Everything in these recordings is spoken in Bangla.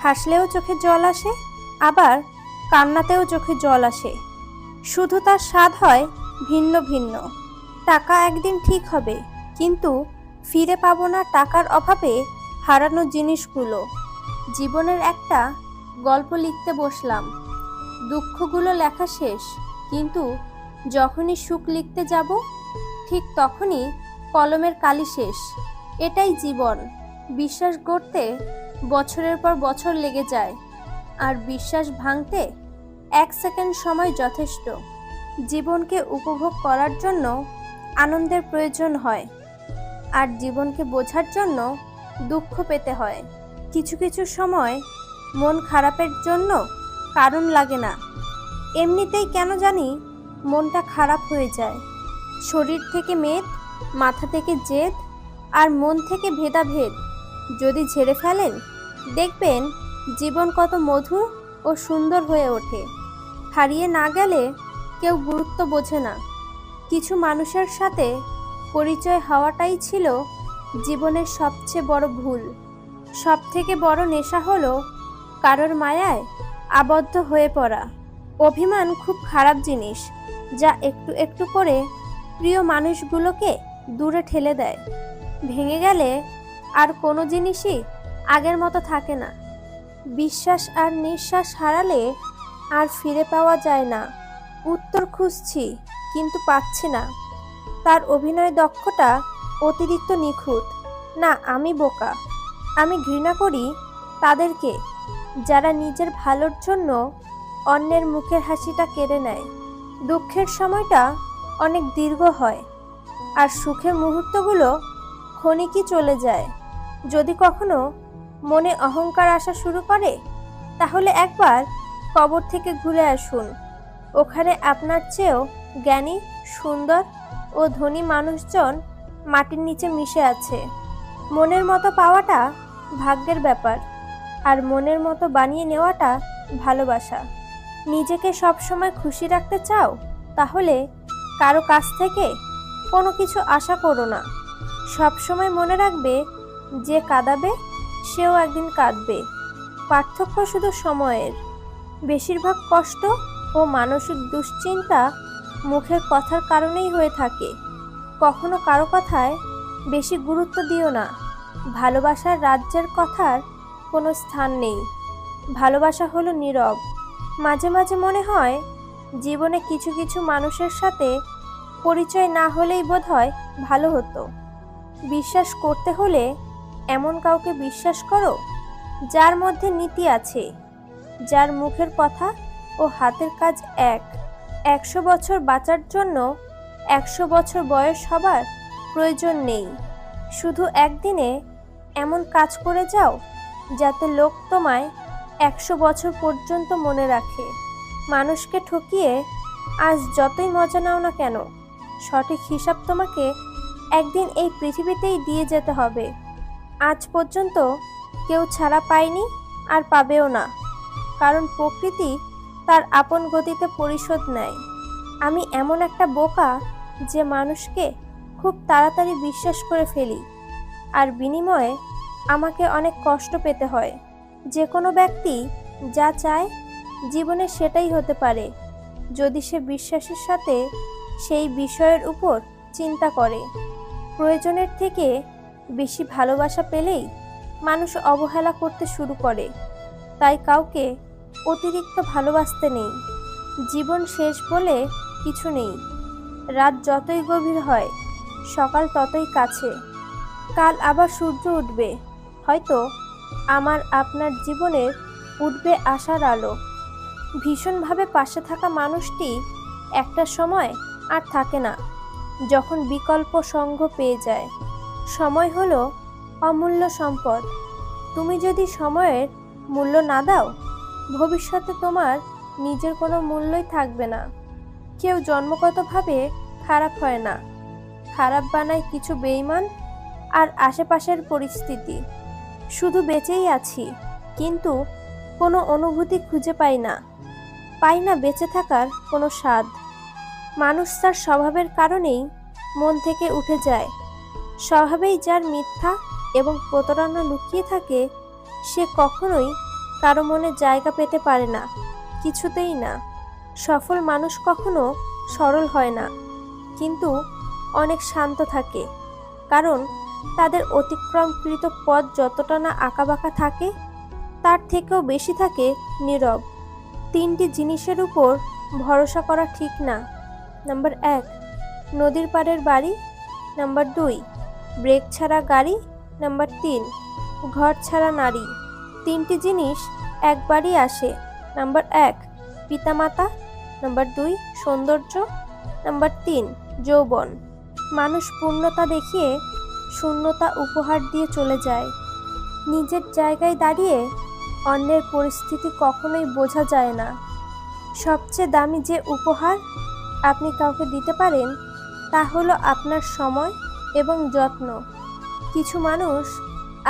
হাসলেও চোখে জল আসে, আবার কান্নাতেও চোখে জল আসে। শুধু তার স্বাদ হয় ভিন্ন ভিন্ন। টাকা একদিন ঠিক হবে, কিন্তু ফিরে পাবো না টাকার অভাবে হারানো জিনিসগুলো। জীবনের একটা গল্প লিখতে বসলাম, দুঃখগুলো লেখা শেষ, কিন্তু যখনই সুখ লিখতে যাব ঠিক তখনই কলমের কালি শেষ। এটাই জীবন। বিশ্বাস গড়তে বছরের পর বছর লেগে যায়, আর বিশ্বাস ভাঙতে 1 সেকেন্ড সময় যথেষ্ট। জীবনকে উপভোগ করার জন্য আনন্দের প্রয়োজন হয়, আর জীবনকে বোঝার জন্য দুঃখ পেতে হয়। কিছু কিছু সময় মন খারাপের জন্য কারণ লাগে না, এমনিতেই কেন জানি মনটা খারাপ হয়ে যায়। শরীর থেকে মেদ, মাথা থেকে জেদ, আর মন থেকে ভেদাভেদ যদি ঝেড়ে ফেলেন, দেখবেন জীবন কত মধুর ও সুন্দর হয়ে ওঠে। হারিয়ে না গেলে কেউ গুরুত্ব বোঝে না। কিছু মানুষের সাথে পরিচয় হওয়াটাই ছিল জীবনের সবচেয়ে বড় ভুল। সব থেকে বড় নেশা হলো কারোর মায়ায় আবদ্ধ হয়ে পড়া। অভিমান খুব খারাপ জিনিস, যা একটু একটু করে প্রিয় মানুষগুলোকে দূরে ঠেলে দেয়। ভেঙে গেলে আর কোনো জিনিসই আগের মতো থাকে না। বিশ্বাস আর নিঃশ্বাস হারালে আর ফিরে পাওয়া যায় না। উত্তর খুঁজছি, কিন্তু পাচ্ছি না। তার অভিনয় দক্ষতা অতিরিক্ত নিখুঁত। না, আমি বোকা। আমি ঘৃণা করি তাদেরকে যারা নিজের ভালোর জন্য অন্যের মুখের হাসিটা কেড়ে নেয়। দুঃখের সময়টা অনেক দীর্ঘ হয়, আর সুখের মুহূর্তগুলো ক্ষণিকই চলে যায়। যদি কখনো মনে অহংকার আসা শুরু করে, তাহলে একবার কবর থেকে ঘুরে আসুন। ওখানে আপনার চেয়েও জ্ঞানী, সুন্দর ও ধনী মানুষজন মাটির নিচে মিশে আছে। মনের মতো পাওয়াটা ভাগ্যের ব্যাপার, আর মনের মতো বানিয়ে নেওয়াটা ভালোবাসা। নিজেকে সবসময় খুশি রাখতে চাও, তাহলে কারো কাছ থেকে কোনো কিছু আশা করো না। সবসময় মনে রাখবে, যে কাঁদাবে সেও একদিন কাঁদবে। পার্থক্য শুধু সময়ের। বেশিরভাগ কষ্ট ও মানসিক দুশ্চিন্তা মুখের কথার কারণেই হয়ে থাকে। কখনো কারো কথায় বেশি গুরুত্ব দিও না। ভালোবাসার রাজ্যের কথার কোনো স্থান নেই। ভালোবাসা হলো নীরব। মাঝে মাঝে মনে হয় জীবনে কিছু কিছু মানুষের সাথে পরিচয় না হলেই বোধহয় ভালো হতো। বিশ্বাস করতে হলে এমন কাউকে বিশ্বাস করো যার মধ্যে নীতি আছে, যার মুখের কথা ও হাতের কাজ এক। 100 বছর বাঁচার জন্য 100 বছর বয়স হবার প্রয়োজন নেই। শুধু একদিনে এমন কাজ করে যাও যাতে লোক তোমায় 100 বছর পর্যন্ত মনে রাখে। মানুষকে ঠকিয়ে আজ যতই মজা নাও না কেন, সঠিক হিসাব তোমাকে একদিন এই পৃথিবীতেই দিয়ে যেতে হবে। আজ পর্যন্ত কেউ ছাড়া পায়নি, আর পাবেও না, কারণ প্রকৃতি তার আপন গতিতে পরিশোধ নেয়। আমি এমন একটা বোকা যে মানুষকে খুব তাড়াতাড়ি বিশ্বাস করে ফেলি, আর বিনিময়ে আমাকে অনেক কষ্ট পেতে হয়। যে কোনো ব্যক্তি যা চায় জীবনে সেটাই হতে পারে, যদি সে বিশ্বাসের সাথে সেই বিষয়ের উপর চিন্তা করে। প্রয়োজনের থেকে বেশি ভালোবাসা পেলেই মানুষ অবহেলা করতে শুরু করে। তাই কাউকে অতিরিক্ত ভালোবাসতে নেই। জীবন শেষ বলে কিছু নেই। রাত যতই গভীর হয়, সকাল ততই কাছে। কাল আবার সূর্য উঠবে, হয়তো আমার আপনার জীবনের উঠবে আশার আলো। ভীষণভাবে পাশে থাকা মানুষটি একটা সময় আর থাকে না, যখন বিকল্প সঙ্গ পেয়ে যায়। সময় হলো অমূল্য সম্পদ। তুমি যদি সময়ের মূল্য না দাও, ভবিষ্যতে তোমার নিজের কোনো মূল্যই থাকবে না। কেউ জন্মগতভাবে খারাপ হয় না, খারাপ বানায় কিছু বেঈমান আর আশেপাশের পরিস্থিতি। শুধু বেঁচেই আছি, কিন্তু কোনো অনুভূতি খুঁজে পাই না বেঁচে থাকার কোনো স্বাদ। মানুষ তার স্বভাবের কারণেই মন থেকে উঠে যায়। স্বভাবেই যার মিথ্যা এবং প্রতারণা লুকিয়ে থাকে, সে কখনোই কারো মনে জায়গা পেতে পারে না, কিছুতেই না। সফল মানুষ কখনো সরল হয় না, কিন্তু অনেক শান্ত থাকে, কারণ তাদের অতিক্রমকৃত পথ যতটা না আঁকাবাঁকা থাকে, তার থেকেও বেশি থাকে নীরব। 3টি জিনিসের উপর ভরসা করা ঠিক না। নাম্বার 1, নদীর পাড়ের বাড়ি। নাম্বার 2, ব্রেক ছাড়া গাড়ি। নাম্বার 3, ঘর ছাড়া নারী। 3টি জিনিস একবারই আসে। নাম্বার 1, পিতামাতা। নাম্বার 2, সৌন্দর্য। নাম্বার 3, যৌবন। মানুষ পূর্ণতা দেখিয়ে শূন্যতা উপহার দিয়ে চলে যায়। নিজের জায়গায় দাঁড়িয়ে অন্যের পরিস্থিতি কখনোই বোঝা যায় না। সবচেয়ে দামি যে উপহার আপনি কাউকে দিতে পারেন, তা হলো আপনার সময় এবং যত্ন। কিছু মানুষ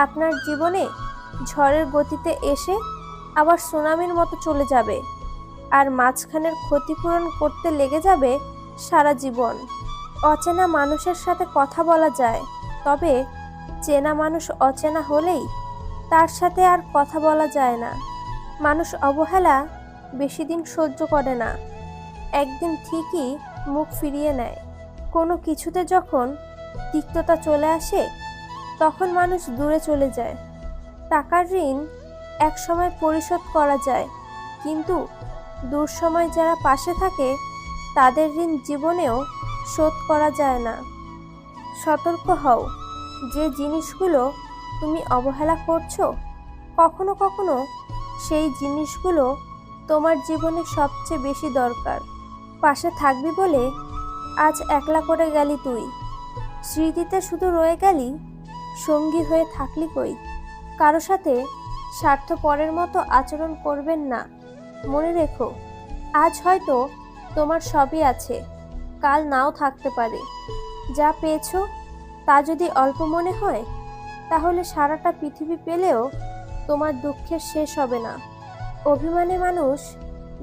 আপনার জীবনে ঝড়ের গতিতে এসে আবার সুনামির মতো চলে যাবে, আর মাঝখানের ক্ষতিপূরণ করতে লেগে যাবে সারা জীবন। অচেনা মানুষের সাথে কথা বলা যায়, তবে চেনা মানুষ অচেনা হলেই তার সাথে আর কথা বলা যায় না। মানুষ অবহেলা বেশি দিন সহ্য করে না, একদিন ঠিকই মুখ ফিরিয়ে নেয়। কোনো কিছুতে যখন তিক্ততা চলে আসে, তখন মানুষ দূরে চলে যায়। টাকার ঋণ একসময় পরিশোধ করা যায়, কিন্তু দুঃসময় যারা পাশে থাকে, তাদের ঋণ জীবনেও শোধ করা যায় না। সতর্ক হও, যে জিনিসগুলো তুমি অবহেলা করছো, কখনো কখনো সেই জিনিসগুলো তোমার জীবনে সবচেয়ে বেশি দরকার। পাশে থাকবি বলে আজ একলা করে গেলি তুই, স্মৃতিতে শুধু রয়ে গেলি, সঙ্গী হয়ে থাকলি কই। কারো সাথে স্বার্থপরের মতো আচরণ করবেন না। মনে রেখো, আজ হয়তো তোমার সবই আছে, কাল নাও থাকতে পারে। যা পেয়েছো তা যদি অল্প মনে হয়, তাহলে সারাটা পৃথিবী পেলেও তোমার দুঃখের শেষ হবে না। অভিমানী মানুষ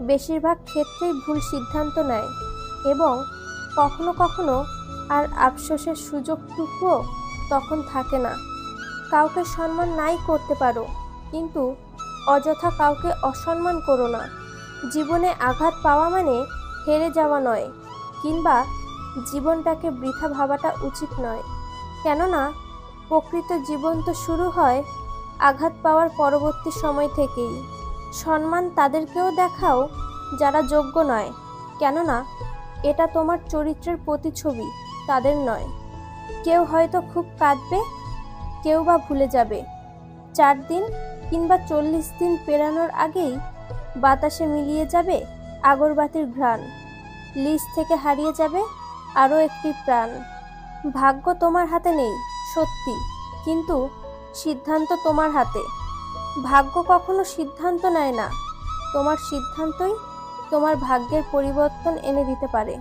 বেশিরভাগ ক্ষেত্রেই ভুল সিদ্ধান্ত নেয়, এবং কখনো কখনো আর আফসোসের সুযোগটুকুও তখন থাকে না। কাউকে সম্মান নাই করতে পারো, কিন্তু অযথা কাউকে অসম্মান করো না। জীবনে আঘাত পাওয়া মানে হেরে যাওয়া নয়, কিংবা জীবনটাকে বৃথা ভাবাটা উচিত নয়। কেননা প্রকৃত জীবন তো শুরু হয় আঘাত পাওয়ার পরবর্তী সময় থেকেই। সম্মান তাদেরকেও দেখাও যারা যোগ্য নয়, কেননা এটা তোমার চরিত্রের প্রতিচ্ছবি, তাদের নয়। কেউ হয়তো খুব কাঁদবে, কেউ বা ভুলে যাবে। 4 দিন কিংবা 40 দিন পেরানোর আগেই বাতাসে মিলিয়ে যাবে আগরবাতির ঘ্রাণ, লিজ থেকে হারিয়ে যাবে আরও একটি প্রাণ। ভাগ্য তোমার হাতে নেই সত্যি, কিন্তু সিদ্ধান্ত তোমার হাতে। ভাগ্য কখনো সিদ্ধান্ত নেয় না, তোমার সিদ্ধান্তই তোমার ভাগ্যের পরিবর্তন এনে দিতে পারে।